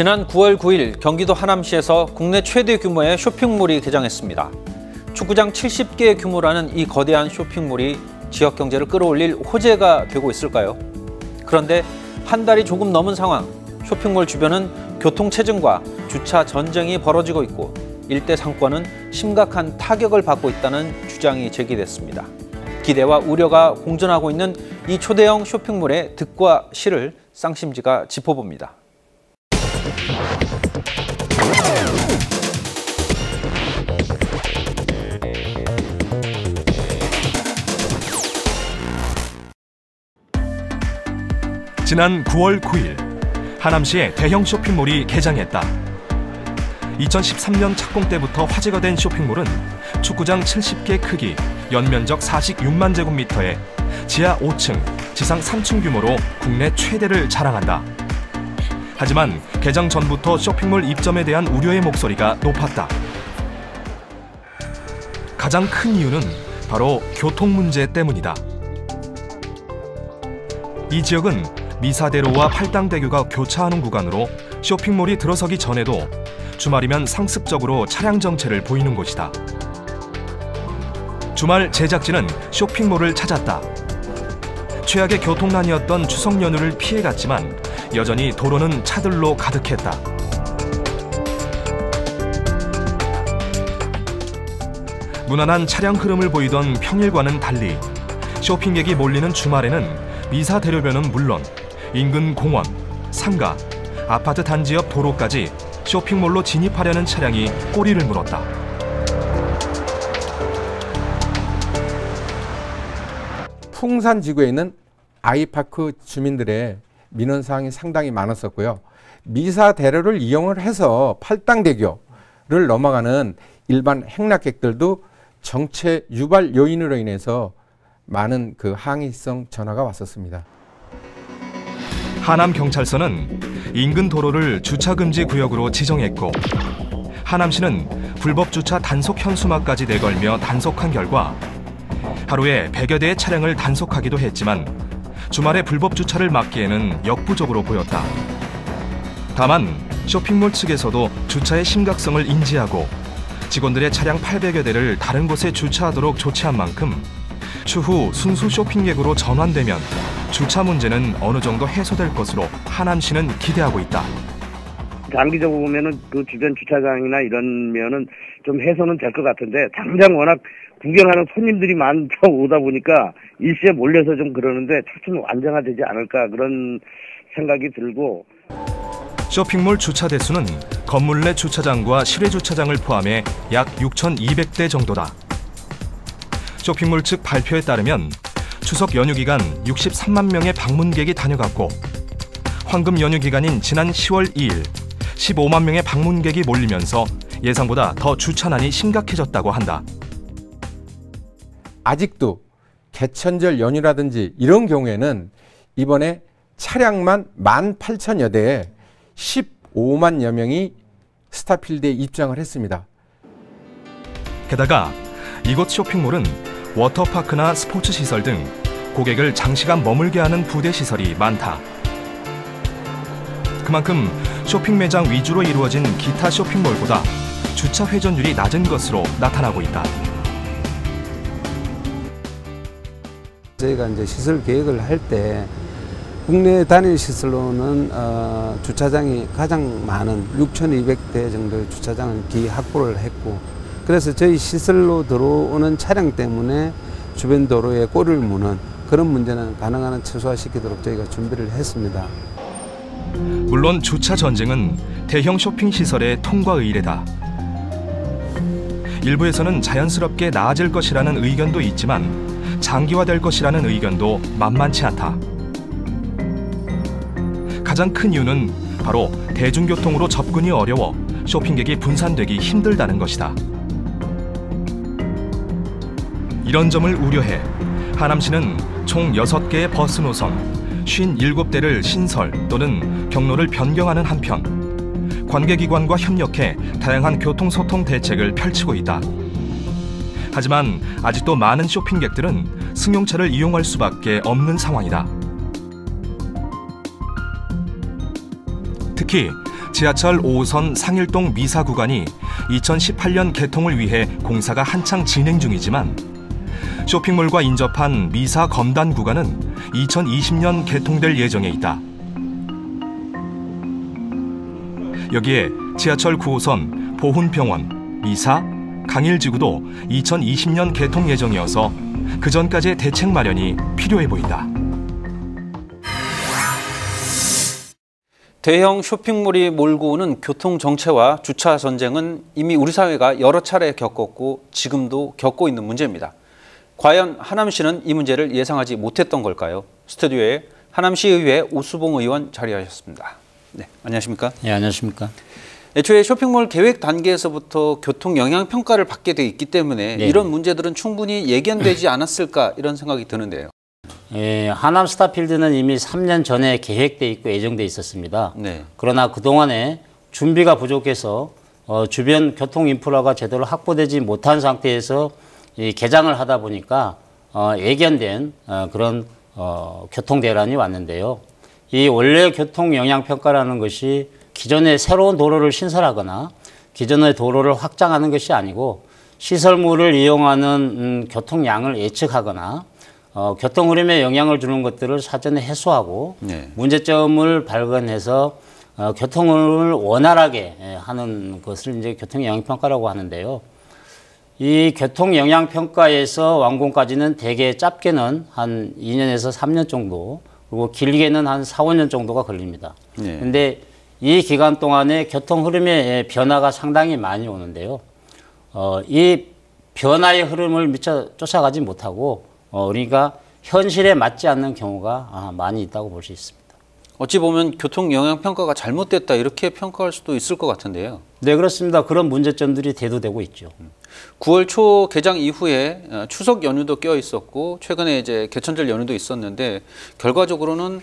지난 9월 9일 경기도 하남시에서 국내 최대 규모의 쇼핑몰이 개장했습니다. 축구장 70개 규모라는 이 거대한 쇼핑몰이 지역 경제를 끌어올릴 호재가 되고 있을까요? 그런데 한 달이 조금 넘은 상황, 쇼핑몰 주변은 교통체증과 주차 전쟁이 벌어지고 있고 일대 상권은 심각한 타격을 받고 있다는 주장이 제기됐습니다. 기대와 우려가 공존하고 있는 이 초대형 쇼핑몰의 득과 실을 쌍심지가 짚어봅니다. 지난 9월 9일 하남시의 대형 쇼핑몰이 개장했다. 2013년 착공 때부터 화제가 된 쇼핑몰은 축구장 70개 크기, 연면적 46만 제곱미터에 지하 5층, 지상 3층 규모로 국내 최대를 자랑한다. 하지만 개장 전부터 쇼핑몰 입점에 대한 우려의 목소리가 높았다. 가장 큰 이유는 바로 교통 문제 때문이다. 이 지역은 미사대로와 팔당대교가 교차하는 구간으로 쇼핑몰이 들어서기 전에도 주말이면 상습적으로 차량 정체를 보이는 곳이다. 주말 제작진은 쇼핑몰을 찾았다. 최악의 교통난이었던 추석 연휴를 피해갔지만 여전히 도로는 차들로 가득했다. 무난한 차량 흐름을 보이던 평일과는 달리 쇼핑객이 몰리는 주말에는 미사대로변은 물론 인근 공원, 상가, 아파트 단지 옆 도로까지 쇼핑몰로 진입하려는 차량이 꼬리를 물었다. 풍산지구에 있는 아이파크 주민들의 민원사항이 상당히 많았었고요. 미사대로를 이용을 해서 팔당대교를 넘어가는 일반 행락객들도 정체 유발 요인으로 인해서 많은 항의성 전화가 왔었습니다. 하남경찰서는 인근 도로를 주차금지 구역으로 지정했고 하남시는 불법 주차 단속 현수막까지 내걸며 단속한 결과 하루에 100여 대의 차량을 단속하기도 했지만 주말에 불법 주차를 막기에는 역부족으로 보였다. 다만 쇼핑몰 측에서도 주차의 심각성을 인지하고 직원들의 차량 800여 대를 다른 곳에 주차하도록 조치한 만큼 추후 순수 쇼핑객으로 전환되면 주차 문제는 어느 정도 해소될 것으로 하남시는 기대하고 있다. 장기적으로 보면은 그 주변 주차장이나 이런 면은 좀 해소는 될 것 같은데 당장 워낙 구경하는 손님들이 많다 오다 보니까 일시에 몰려서 좀 그러는데 차츰 안정화되지 않을까 그런 생각이 들고. 쇼핑몰 주차 대수는 건물 내 주차장과 실외 주차장을 포함해 약 6,200대 정도다. 쇼핑몰 측 발표에 따르면 추석 연휴 기간 63만 명의 방문객이 다녀갔고 황금 연휴 기간인 지난 10월 2일 15만 명의 방문객이 몰리면서 예상보다 더 주차난이 심각해졌다고 한다. 아직도 개천절 연휴라든지 이런 경우에는 이번에 차량만 18,000여 대에 15만여 명이 스타필드에 입장을 했습니다. 게다가 이곳 쇼핑몰은 워터파크나 스포츠 시설 등 고객을 장시간 머물게 하는 부대 시설이 많다. 그만큼 쇼핑 매장 위주로 이루어진 기타 쇼핑몰보다 주차 회전율이 낮은 것으로 나타나고 있다. 저희가 이제 시설 계획을 할 때 국내 단일 시설로는 주차장이 가장 많은 6,200대 정도의 주차장을 기확보를 했고 그래서 저희 시설로 들어오는 차량 때문에 주변 도로에 꼬리를 무는 그런 문제는 가능한 한 최소화시키도록 저희가 준비를 했습니다. 물론 주차 전쟁은 대형 쇼핑 시설의 통과 의례다. 일부에서는 자연스럽게 나아질 것이라는 의견도 있지만 장기화될 것이라는 의견도 만만치 않다. 가장 큰 이유는 바로 대중교통으로 접근이 어려워 쇼핑객이 분산되기 힘들다는 것이다. 이런 점을 우려해 하남시는 총 6개의 버스 노선 57대를 신설 또는 경로를 변경하는 한편 관계기관과 협력해 다양한 교통소통 대책을 펼치고 있다. 하지만 아직도 많은 쇼핑객들은 승용차를 이용할 수밖에 없는 상황이다. 특히 지하철 5호선 상일동 미사 구간이 2018년 개통을 위해 공사가 한창 진행 중이지만 쇼핑몰과 인접한 미사 검단 구간은 2020년 개통될 예정에 있다. 여기에 지하철 9호선 보훈병원, 미사, 강일지구도 2020년 개통 예정이어서 그전까지의 대책 마련이 필요해 보인다. 대형 쇼핑몰이 몰고 오는 교통 정체와 주차 전쟁은 이미 우리 사회가 여러 차례 겪었고 지금도 겪고 있는 문제입니다. 과연 하남시는 이 문제를 예상하지 못했던 걸까요? 스튜디오에 하남시의회 오수봉 의원 자리하셨습니다. 네, 안녕하십니까? 네, 안녕하십니까? 애초에 쇼핑몰 계획 단계에서부터 교통 영향 평가를 받게 돼 있기 때문에 네. 이런 문제들은 충분히 예견되지 않았을까 이런 생각이 드는데요. 예, 하남 스타필드는 이미 3년 전에 계획돼 있고 예정돼 있었습니다. 네. 그러나 그동안에 준비가 부족해서 주변 교통 인프라가 제대로 확보되지 못한 상태에서 이 개장을 하다 보니까 예견된 그런 교통 대란이 왔는데요. 이 원래 교통 영향 평가라는 것이 기존에 새로운 도로를 신설하거나 기존의 도로를 확장하는 것이 아니고 시설물을 이용하는 교통량을 예측하거나 교통 흐름에 영향을 주는 것들을 사전에 해소하고 네. 문제점을 발견해서 교통을 원활하게 하는 것을 이제 교통 영향 평가라고 하는데요. 이 교통 영향 평가에서 완공까지는 대개 짧게는 한 2년에서 3년 정도, 그리고 길게는 한 4, 5년 정도가 걸립니다. 네. 근데 이 기간 동안에 교통 흐름의 변화가 상당히 많이 오는데요. 이 변화의 흐름을 미처 쫓아가지 못하고 그러니까 현실에 맞지 않는 경우가 많이 있다고 볼 수 있습니다. 어찌 보면 교통 영향 평가가 잘못됐다 이렇게 평가할 수도 있을 것 같은데요. 네, 그렇습니다. 그런 문제점들이 대두되고 있죠. 9월 초 개장 이후에 추석 연휴도 껴 있었고 최근에 이제 개천절 연휴도 있었는데 결과적으로는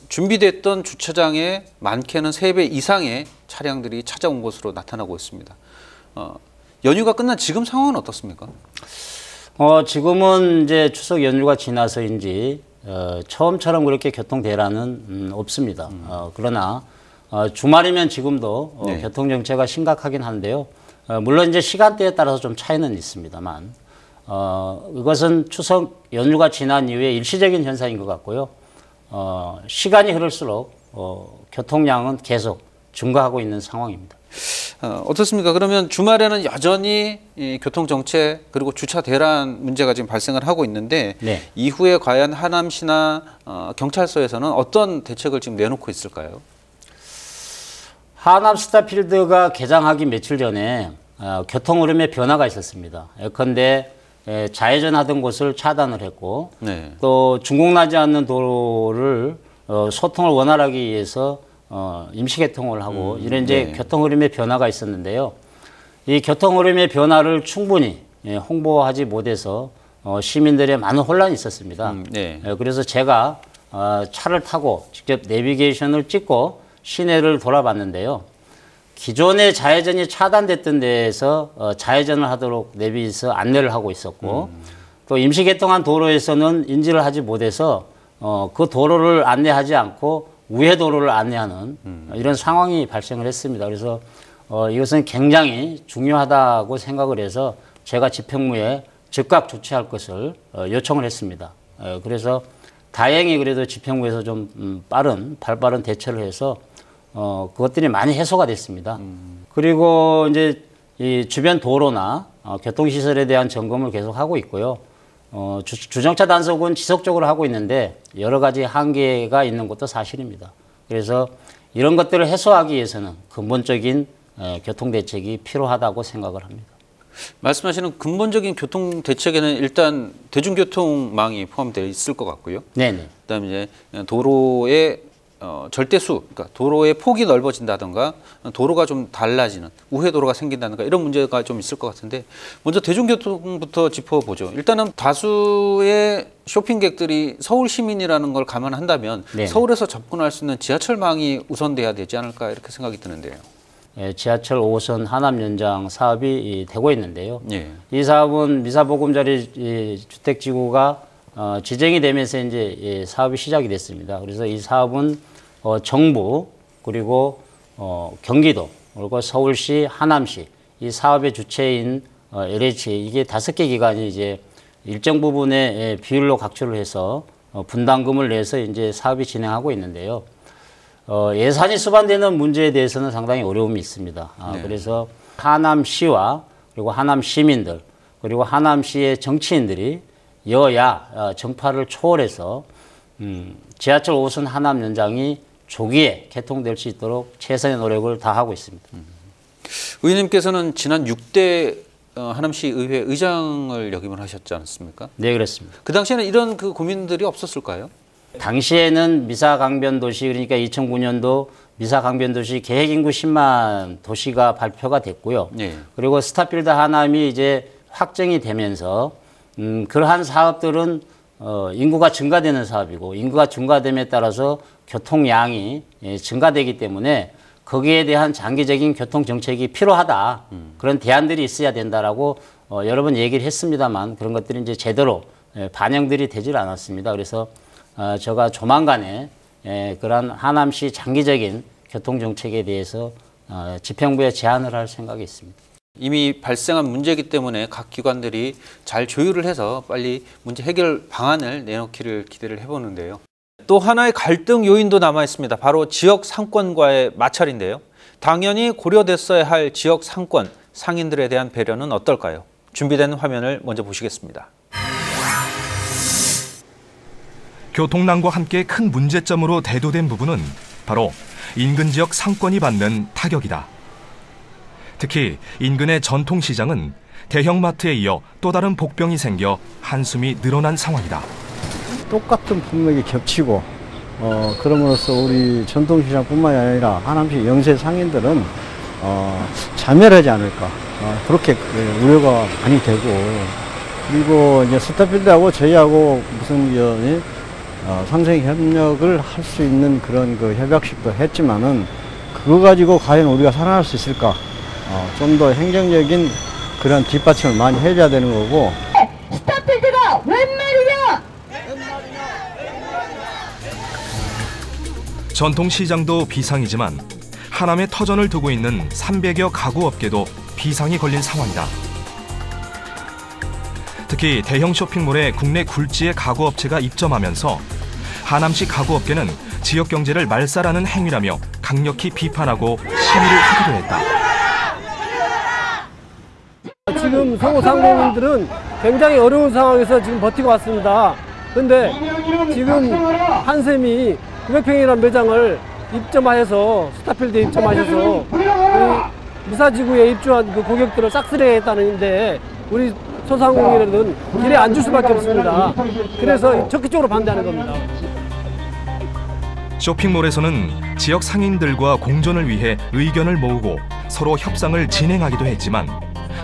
준비됐던 주차장에 많게는 3배 이상의 차량들이 찾아온 것으로 나타나고 있습니다. 연휴가 끝난 지금 상황은 어떻습니까? 지금은 이제 추석 연휴가 지나서인지 처음처럼 그렇게 교통 대란은 없습니다. 그러나 주말이면 지금도 네. 교통 정체가 심각하긴 한데요. 물론 이제 시간대에 따라서 좀 차이는 있습니다만 이것은 추석 연휴가 지난 이후에 일시적인 현상인 것 같고요. 시간이 흐를수록 교통량은 계속 증가하고 있는 상황입니다. 어떻습니까? 그러면 주말에는 여전히 이 교통 정체 그리고 주차 대란 문제가 지금 발생을 하고 있는데 네. 이후에 과연 하남시나 경찰서에서는 어떤 대책을 지금 내놓고 있을까요? 하남 스타필드가 개장하기 며칠 전에 교통 흐름에 변화가 있었습니다. 예컨대 좌회전하던 곳을 차단을 했고 네. 또 준공나지 않는 도로를 소통을 원활하게 위해서 임시 개통을 하고 이런 이제 네. 교통 흐름의 변화가 있었는데요. 이 교통 흐름의 변화를 충분히 홍보하지 못해서 시민들의 많은 혼란이 있었습니다. 네. 그래서 제가 차를 타고 직접 내비게이션을 찍고 시내를 돌아봤는데요. 기존의 좌회전이 차단됐던 데에서 좌회전을 하도록 내비에서 안내를 하고 있었고 또 임시 개통한 도로에서는 인지를 하지 못해서 그 도로를 안내하지 않고 우회 도로를 안내하는 이런 상황이 발생을 했습니다. 그래서 이것은 굉장히 중요하다고 생각을 해서 제가 집행부에 즉각 조치할 것을 요청을 했습니다. 그래서 다행히 그래도 집행부에서 좀 발빠른 대처를 해서 그것들이 많이 해소가 됐습니다. 그리고 이제 이 주변 도로나 교통시설에 대한 점검을 계속 하고 있고요. 주정차 단속은 지속적으로 하고 있는데 여러 가지 한계가 있는 것도 사실입니다. 그래서 이런 것들을 해소하기 위해서는 근본적인 교통 대책이 필요하다고 생각을 합니다. 말씀하시는 근본적인 교통 대책에는 일단 대중교통망이 포함되어 있을 것 같고요. 네네. 그다음에 이제 도로의 절대수, 그러니까 도로의 폭이 넓어진다든가 도로가 좀 달라지는 우회 도로가 생긴다든가 이런 문제가 좀 있을 것 같은데 먼저 대중교통부터 짚어보죠. 일단은 다수의 쇼핑객들이 서울 시민이라는 걸 감안한다면 네. 서울에서 접근할 수 있는 지하철망이 우선돼야 되지 않을까 이렇게 생각이 드는데요. 지하철 5호선 하남 연장 사업이 되고 있는데요. 예. 이 사업은 미사보금자리 주택지구가 지정이 되면서 이제 사업이 시작이 됐습니다. 그래서 이 사업은 정부 그리고 경기도 그리고 서울시, 하남시 이 사업의 주체인 LH 이게 5개 기관이 이제 일정 부분의 비율로 각출을 해서 분담금을 내서 이제 사업이 진행하고 있는데요. 예산이 수반되는 문제에 대해서는 상당히 어려움이 있습니다. 네. 그래서 하남시와 그리고 하남 시민들 그리고 하남시의 정치인들이 여야 정파를 초월해서 지하철 5호선 하남 연장이 조기에 개통될 수 있도록 최선의 노력을 다하고 있습니다. 의원님께서는 지난 6대 하남시 의회 의장을 역임을 하셨지 않습니까? 네, 그렇습니다. 그 당시에는 이런 그 고민들이 없었을까요? 당시에는 미사강변도시 그러니까 2009년도 미사강변도시 계획인구 10만 도시가 발표가 됐고요. 네. 그리고 스타필드 하남이 이제 확정이 되면서 그러한 사업들은 인구가 증가되는 사업이고 인구가 증가됨에 따라서 교통량이 증가되기 때문에 거기에 대한 장기적인 교통 정책이 필요하다. 그런 대안들이 있어야 된다라고 여러 번 얘기를 했습니다만 그런 것들이 이제 제대로 반영들이 되질 않았습니다. 그래서 제가 조만간에 그런 하남시 장기적인 교통 정책에 대해서 집행부에 제안을 할 생각이 있습니다. 이미 발생한 문제이기 때문에 각 기관들이 잘 조율을 해서 빨리 문제 해결 방안을 내놓기를 기대를 해보는데요. 또 하나의 갈등 요인도 남아 있습니다. 바로 지역 상권과의 마찰인데요. 당연히 고려됐어야 할 지역 상권, 상인들에 대한 배려는 어떨까요? 준비된 화면을 먼저 보시겠습니다. 교통난과 함께 큰 문제점으로 대두된 부분은 바로 인근 지역 상권이 받는 타격이다. 특히 인근의 전통시장은 대형마트에 이어 또 다른 복병이 생겨 한숨이 늘어난 상황이다. 똑같은 품목이 겹치고 그럼으로써 우리 전통시장뿐만이 아니라 하남시 영세 상인들은 자멸하지 않을까 그렇게 우려가 많이 되고 그리고 이제 스타필드하고 저희하고 무슨 상생 협력을 할 수 있는 그런 그 협약식도 했지만은 그거 가지고 과연 우리가 살아날 수 있을까? 좀 더 행정적인 그런 뒷받침을 많이 해줘야 되는 거고. 스타필드가 웬 말이냐? 전통시장도 비상이지만 하남에 터전을 두고 있는 300여 가구업계도 비상이 걸린 상황이다. 특히 대형 쇼핑몰에 국내 굴지의 가구업체가 입점하면서 하남시 가구업계는 지역 경제를 말살하는 행위라며 강력히 비판하고 시위를 하기도 했다. 지금 소상공인들은 굉장히 어려운 상황에서 지금 버티고 왔습니다. 그런데 지금 한샘이 900평이라는 매장을 입점하여서 스타필드에 입점하셔서 미사지구에 입주한 그 고객들을 싹쓸이했다는데 우리 소상공인들은 길에 앉을 수밖에 없습니다. 그래서 적극적으로 반대하는 겁니다. 쇼핑몰에서는 지역 상인들과 공존을 위해 의견을 모으고 서로 협상을 진행하기도 했지만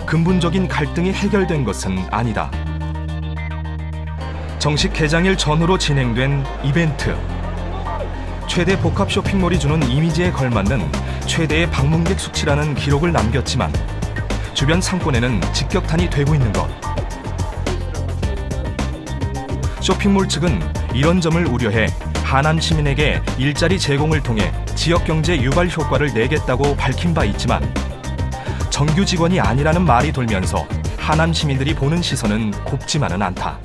근본적인 갈등이 해결된 것은 아니다. 정식 개장일 전후로 진행된 이벤트. 최대 복합 쇼핑몰이 주는 이미지에 걸맞는 최대의 방문객 수치라는 기록을 남겼지만 주변 상권에는 직격탄이 되고 있는 것. 쇼핑몰 측은 이런 점을 우려해 하남 시민에게 일자리 제공을 통해 지역 경제 유발 효과를 내겠다고 밝힌 바 있지만 정규 직원이 아니라는 말이 돌면서 하남 시민들이 보는 시선은 곱지만은 않다.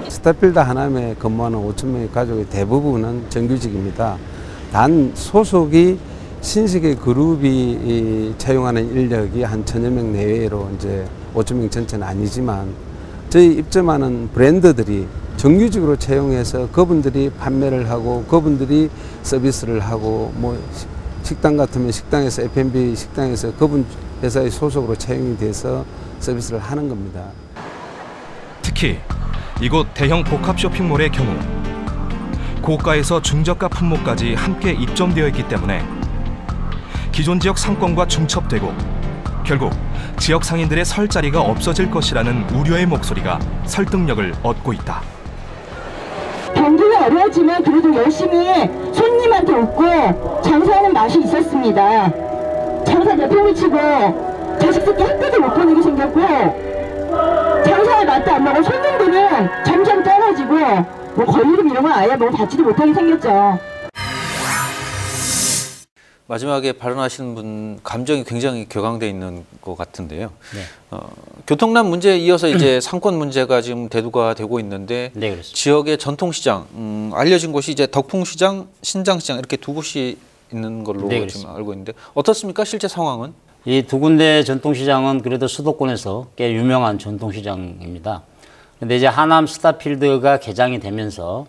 스타필드 하남에 근무하는 5,000명의 가족의 대부분은 정규직입니다. 단 소속이 신세계 그룹이 채용하는 인력이 한 1,000여 명 내외로 이제 5,000명 전체는 아니지만 저희 입점하는 브랜드들이 정규직으로 채용해서 그분들이 판매를 하고 그분들이 서비스를 하고 뭐 식당 같으면 식당에서 F&B 식당에서 그분 회사의 소속으로 채용이 돼서 서비스를 하는 겁니다. 특히 이곳 대형 복합 쇼핑몰의 경우 고가에서 중저가 품목까지 함께 입점되어 있기 때문에 기존 지역 상권과 중첩되고 결국 지역 상인들의 설 자리가 없어질 것이라는 우려의 목소리가 설득력을 얻고 있다. 경기가 어려웠지만 그래도 열심히 손님한테 웃고 장사하는 맛이 있었습니다. 장사 대표를 치고 자식 새끼 학교도 못 보내게 생겼고 장사에 맛도 안 나고 손님들은 점점 떨어지고 뭐 걸리름 이런 건 아예 뭐 받지도 못하게 생겼죠. 마지막에 발언하시는 분 감정이 굉장히 격앙돼 있는 것 같은데요. 네. 교통난 문제에 이어서 이제 상권 문제가 지금 대두가 되고 있는데 네, 그렇습니다. 지역의 전통시장 알려진 곳이 이제 덕풍시장, 신장시장 이렇게 두 곳이 있는 걸로 네, 지금 알고 있는데 어떻습니까? 실제 상황은? 이 두 군데 전통시장은 그래도 수도권에서 꽤 유명한 전통시장입니다. 그런데 이제 하남 스타필드가 개장이 되면서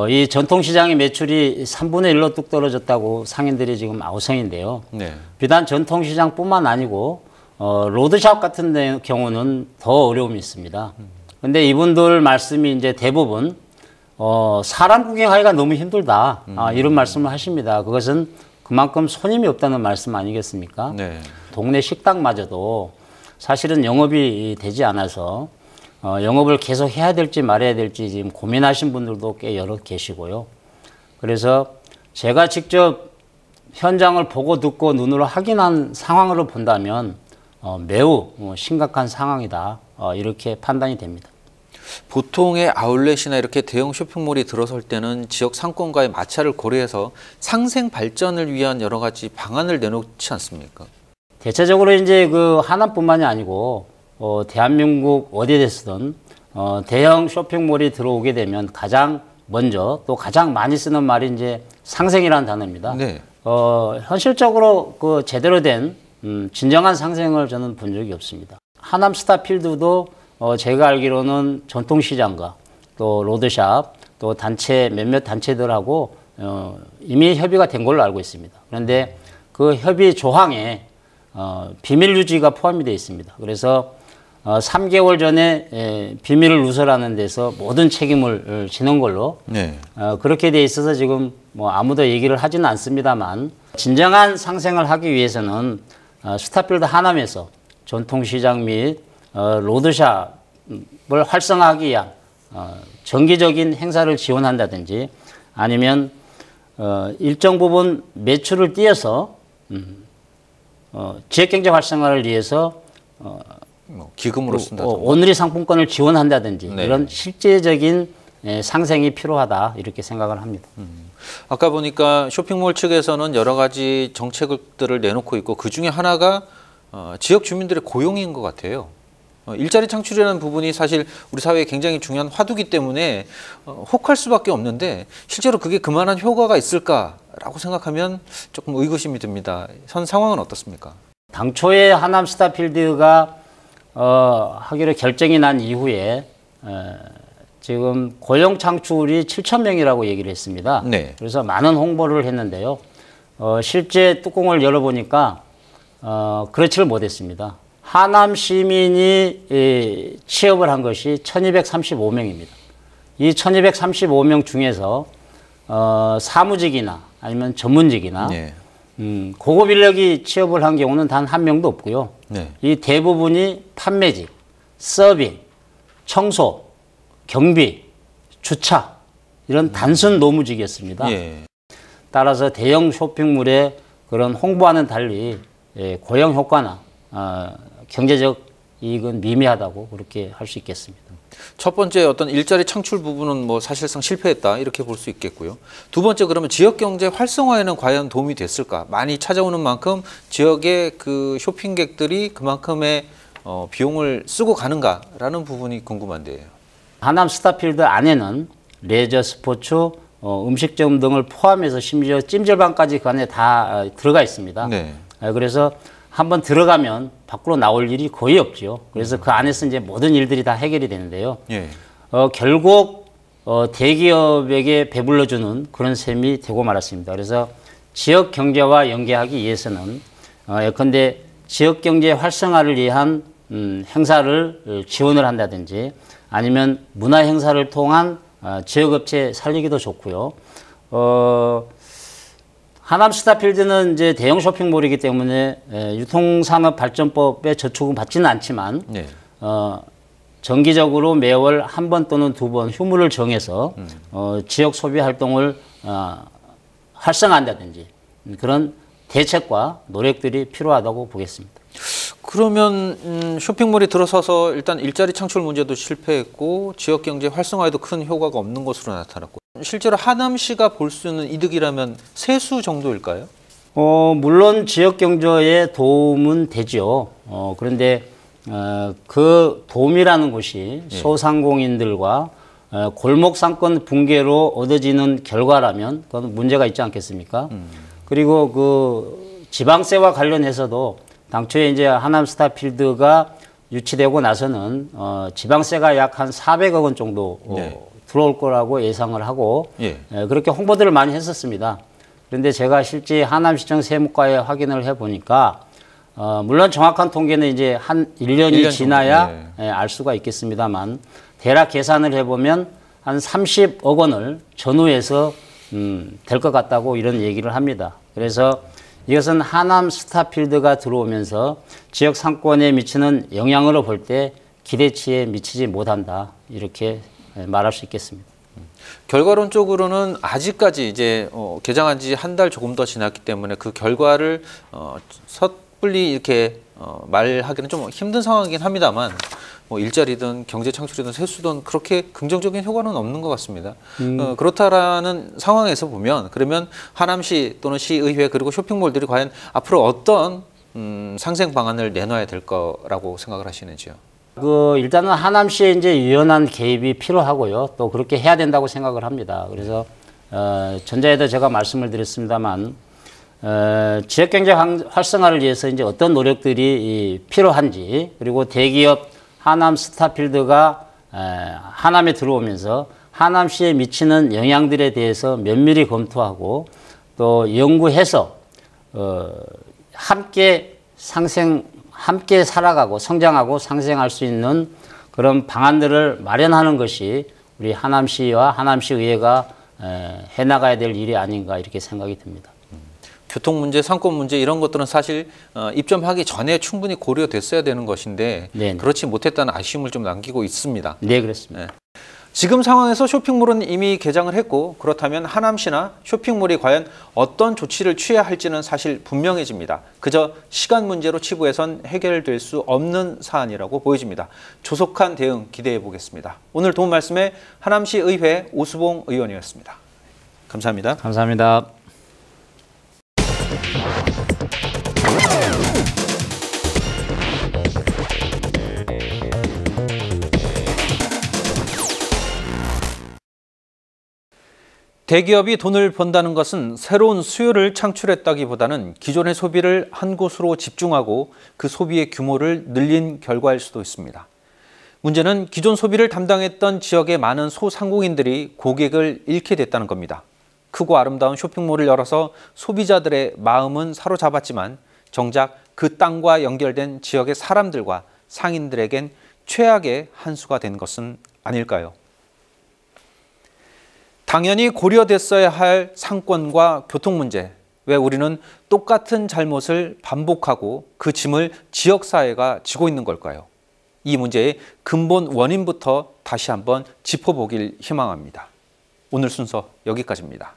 이 전통시장의 매출이 3분의 1로 뚝 떨어졌다고 상인들이 지금 아우성인데요. 네. 비단 전통시장뿐만 아니고 로드샵 같은 경우는 더 어려움이 있습니다. 그런데 이분들 말씀이 이제 대부분 사람 구경하기가 너무 힘들다 이런 말씀을 하십니다. 그것은 그만큼 손님이 없다는 말씀 아니겠습니까? 네. 동네 식당마저도 사실은 영업이 되지 않아서 영업을 계속 해야 될지 말아야 될지 지금 고민하신 분들도 꽤 여러 계시고요. 그래서 제가 직접 현장을 보고 듣고 눈으로 확인한 상황으로 본다면 매우 심각한 상황이다 이렇게 판단이 됩니다. 보통의 아울렛이나 이렇게 대형 쇼핑몰이 들어설 때는 지역 상권과의 마찰을 고려해서 상생 발전을 위한 여러 가지 방안을 내놓지 않습니까? 대체적으로 이제 그 하남뿐만이 아니고 대한민국 어디에 됐든 대형 쇼핑몰이 들어오게 되면 가장 먼저 또 가장 많이 쓰는 말이 이제 상생이라는 단어입니다. 네. 현실적으로 그 제대로 된 진정한 상생을 저는 본 적이 없습니다. 하남 스타필드도 제가 알기로는 전통시장과 또 로드샵 또 단체 몇몇 단체들하고 이미 협의가 된 걸로 알고 있습니다. 그런데 그 협의 조항에 비밀 유지가 포함이 되어 있습니다. 그래서 3개월 전에 비밀을 누설하는 데서 모든 책임을 지는 걸로 네. 그렇게 돼 있어서 지금 뭐 아무도 얘기를 하지는 않습니다만 진정한 상생을 하기 위해서는 스타필드 하남에서 전통시장 및 로드샵을 활성화하기 위한 정기적인 행사를 지원한다든지 아니면 일정 부분 매출을 띄어서 지역경제 활성화를 위해서 기금으로 쓴다든가 오늘의 상품권을 지원한다든지 네. 이런 실제적인 상생이 필요하다 이렇게 생각을 합니다. 아까 보니까 쇼핑몰 측에서는 여러 가지 정책들을 내놓고 있고 그중에 하나가 지역 주민들의 고용인 것 같아요. 일자리 창출이라는 부분이 사실 우리 사회에 굉장히 중요한 화두기 때문에 혹할 수밖에 없는데 실제로 그게 그만한 효과가 있을까라고 생각하면 조금 의구심이 듭니다. 현 상황은 어떻습니까? 당초에 하남 스타필드가 하기로 결정이 난 이후에 지금 고용 창출이 7,000명이라고 얘기를 했습니다. 네. 그래서 많은 홍보를 했는데요. 실제 뚜껑을 열어보니까 그렇지를 못했습니다. 하남 시민이 취업을 한 것이 1,235명입니다. 이 1,235명 중에서 사무직이나 아니면 전문직이나 네. 고급 인력이 취업을 한 경우는 단 한 명도 없고요. 네. 이 대부분이 판매직, 서빙, 청소, 경비, 주차 이런 단순 노무직이었습니다. 예. 따라서 대형 쇼핑몰의 그런 홍보와는 달리 고용 효과나 경제적 이익은 미미하다고 그렇게 할 수 있겠습니다. 첫 번째 어떤 일자리 창출 부분은 뭐 사실상 실패했다 이렇게 볼 수 있겠고요. 두 번째 그러면 지역 경제 활성화에는 과연 도움이 됐을까? 많이 찾아오는 만큼 지역의 그 쇼핑객들이 그만큼의 비용을 쓰고 가는가라는 부분이 궁금한데요. 하남 스타필드 안에는 레저 스포츠, 음식점 등을 포함해서 심지어 찜질방까지 그 안에 다 들어가 있습니다. 네. 그래서 한번 들어가면 밖으로 나올 일이 거의 없죠. 그래서 그 안에서 이제 모든 일들이 다 해결이 되는데요. 예. 결국 대기업에게 배불러주는 그런 셈이 되고 말았습니다. 그래서 지역 경제와 연계하기 위해서는 예컨대 지역 경제 활성화를 위한 행사를 지원을 한다든지 아니면 문화 행사를 통한 지역업체 살리기도 좋고요. 하남 스타필드는 이제 대형 쇼핑몰이기 때문에 유통산업발전법에 저촉은 받지는 않지만 네. 정기적으로 매월 한 번 또는 두 번 휴무를 정해서 지역 소비 활동을 활성화한다든지 그런 대책과 노력들이 필요하다고 보겠습니다. 그러면 쇼핑몰이 들어서서 일단 일자리 창출 문제도 실패했고 지역 경제 활성화에도 큰 효과가 없는 것으로 나타났고 실제로 하남시가 볼 수 있는 이득이라면 세수 정도일까요? 물론 지역 경제에 도움은 되죠. 그런데 그 도움이라는 것이 소상공인들과 골목 상권 붕괴로 얻어지는 결과라면 그건 문제가 있지 않겠습니까? 그리고 그 지방세와 관련해서도 당초에 이제 하남 스타필드가 유치되고 나서는 지방세가 약 한 400억 원 정도 들어올 거라고 예상을 하고 그렇게 홍보들을 많이 했었습니다. 그런데 제가 실제 하남시청 세무과에 확인을 해보니까 물론 정확한 통계는 이제 한 1년이 지나야 알 수가 있겠습니다만 대략 계산을 해보면 한 30억 원을 전후해서 될 것 같다고 이런 얘기를 합니다. 그래서 이것은 하남 스타필드가 들어오면서 지역 상권에 미치는 영향으로 볼 때 기대치에 미치지 못한다 이렇게 말할 수 있겠습니다. 결과론적으로는 아직까지 이제 개장한 지 한 달 조금 더 지났기 때문에 그 결과를 섣불리 이렇게 말하기는 좀 힘든 상황이긴 합니다만 뭐 일자리든 경제 창출이든 세수든 그렇게 긍정적인 효과는 없는 것 같습니다. 그렇다라는 상황에서 보면 그러면 하남시 또는 시의회 그리고 쇼핑몰들이 과연 앞으로 어떤 상생 방안을 내놔야 될 거라고 생각을 하시는지요? 일단은 하남시에 이제 유연한 개입이 필요하고요. 또 그렇게 해야 된다고 생각을 합니다. 그래서 전자에도 제가 말씀을 드렸습니다만 지역경제 활성화를 위해서 이제 어떤 노력들이 필요한지 그리고 대기업 하남 스타필드가 하남에 들어오면서 하남시에 미치는 영향들에 대해서 면밀히 검토하고 또 연구해서 함께 살아가고 성장하고 상생할 수 있는 그런 방안들을 마련하는 것이 우리 하남시와 하남시의회가 해나가야 될 일이 아닌가 이렇게 생각이 듭니다. 교통 문제, 상권 문제 이런 것들은 사실 입점하기 전에 충분히 고려됐어야 되는 것인데 그렇지 못했다는 아쉬움을 좀 남기고 있습니다. 네, 그렇습니다. 지금 상황에서 쇼핑몰은 이미 개장을 했고 그렇다면 하남시나 쇼핑몰이 과연 어떤 조치를 취해야 할지는 사실 분명해집니다. 그저 시간 문제로 치부해선 해결될 수 없는 사안이라고 보여집니다. 조속한 대응 기대해 보겠습니다. 오늘 도움 말씀에 하남시 의회 오수봉 의원이었습니다. 감사합니다. 감사합니다. 대기업이 돈을 번다는 것은 새로운 수요를 창출했다기보다는 기존의 소비를 한 곳으로 집중하고 그 소비의 규모를 늘린 결과일 수도 있습니다. 문제는 기존 소비를 담당했던 지역의 많은 소상공인들이 고객을 잃게 됐다는 겁니다. 크고 아름다운 쇼핑몰을 열어서 소비자들의 마음은 사로잡았지만 정작 그 땅과 연결된 지역의 사람들과 상인들에겐 최악의 한 수가 된 것은 아닐까요? 당연히 고려됐어야 할 상권과 교통 문제, 왜 우리는 똑같은 잘못을 반복하고 그 짐을 지역사회가 지고 있는 걸까요? 이 문제의 근본 원인부터 다시 한번 짚어보길 희망합니다. 오늘 순서 여기까지입니다.